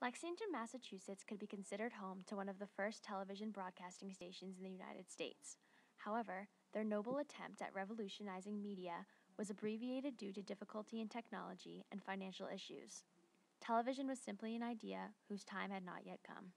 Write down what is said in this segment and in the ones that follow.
Lexington, Massachusetts could be considered home to one of the first television broadcasting stations in the United States. However, their noble attempt at revolutionizing media was abbreviated due to difficulty in technology and financial issues. Television was simply an idea whose time had not yet come.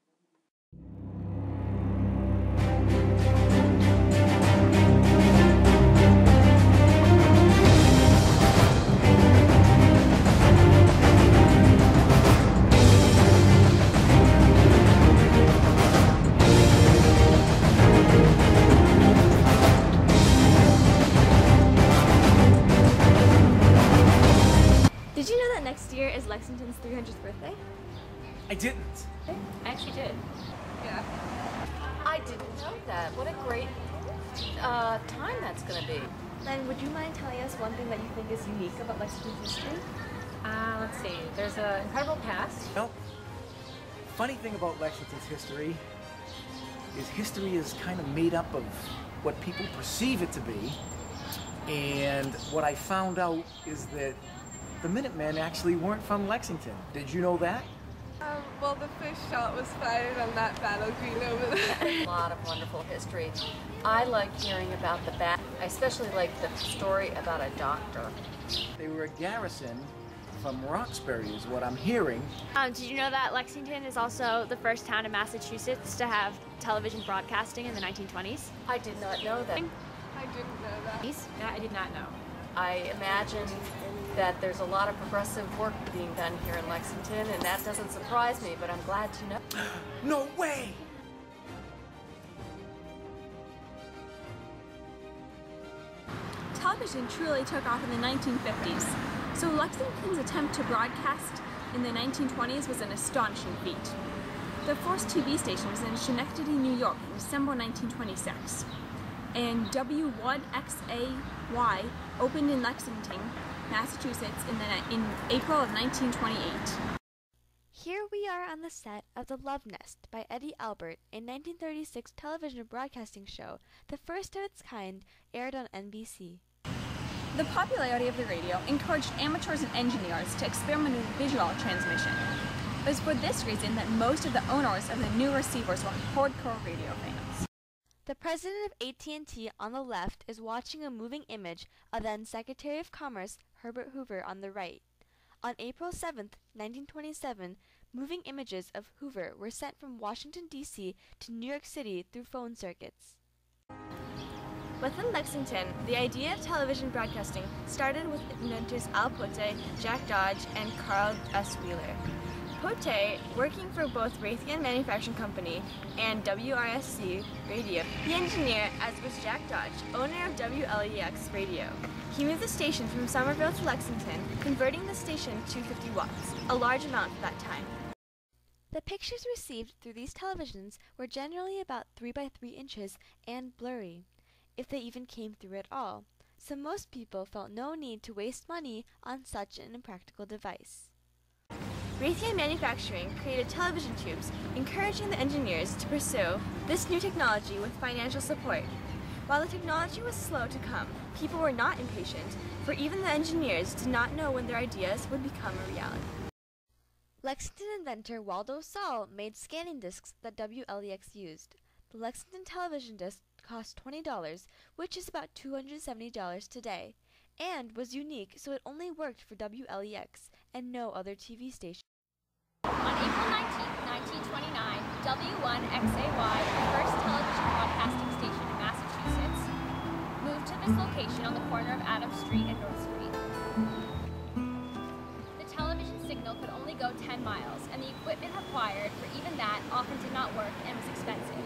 Did you know that next year is Lexington's 300th birthday? I didn't. I actually did. Yeah. I didn't know that. What a great time that's going to be. Then would you mind telling us one thing that you think is unique about Lexington's history? Let's see. There's an incredible past. Well, funny thing about Lexington's history is kind of made up of what people perceive it to be. And what I found out is that the Minutemen actually weren't from Lexington. Did you know that? Well, the first shot was fired on that battle green over there. A lot of wonderful history. I like hearing about the bat. I especially like the story about a doctor. They were a garrison from Roxbury is what I'm hearing. Did you know that Lexington is also the first town in Massachusetts to have television broadcasting in the 1920s? I did not know that. I didn't know that. That I did not know. I imagine that there's a lot of progressive work being done here in Lexington, and that doesn't surprise me, but I'm glad to know. No way! Television truly took off in the 1950s, so Lexington's attempt to broadcast in the 1920s was an astonishing feat. The first TV station was in Schenectady, New York in December 1926, and W1XAY opened in Lexington, Massachusetts in April of 1928. Here we are on the set of The Love Nest by Eddie Albert, a 1936 television broadcasting show, the first of its kind, aired on NBC. The popularity of the radio encouraged amateurs and engineers to experiment with visual transmission. It was for this reason that most of the owners of the new receivers were hardcore radio fans. The president of AT&T on the left is watching a moving image of then Secretary of Commerce Herbert Hoover on the right. On April 7, 1927, moving images of Hoover were sent from Washington, D.C. to New York City through phone circuits. Within Lexington, the idea of television broadcasting started with inventors Al Pote, Jack Dodge, and Carl S. Wheeler. Pote, working for both Raytheon Manufacturing Company and WRSC Radio, the engineer, as was Jack Dodge, owner of WLEX Radio. He moved the station from Somerville to Lexington, converting the station to 50 watts, a large amount for that time. The pictures received through these televisions were generally about 3 by 3 inches and blurry, if they even came through at all, so most people felt no need to waste money on such an impractical device. Raytheon Manufacturing created television tubes, encouraging the engineers to pursue this new technology with financial support. While the technology was slow to come, people were not impatient, for even the engineers did not know when their ideas would become a reality. Lexington inventor Waldo Saul made scanning discs that WLEX used. The Lexington television disc cost $20, which is about $270 today, and was unique, so it only worked for WLEX and no other TV station. On April 19, 1929, W1XAY, the first television broadcasting station in Massachusetts, moved to this location on the corner of Adams Street and North Street. The television signal could only go 10 miles, and the equipment required for even that often did not work and was expensive.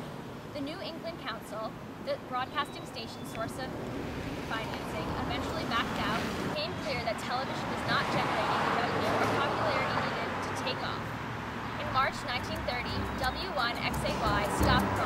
The New England Council, the broadcasting station's source of financing, eventually backed out. It became clear that television was not generating the revenue or popularity needed to take off. In March 1930, W1XAY stopped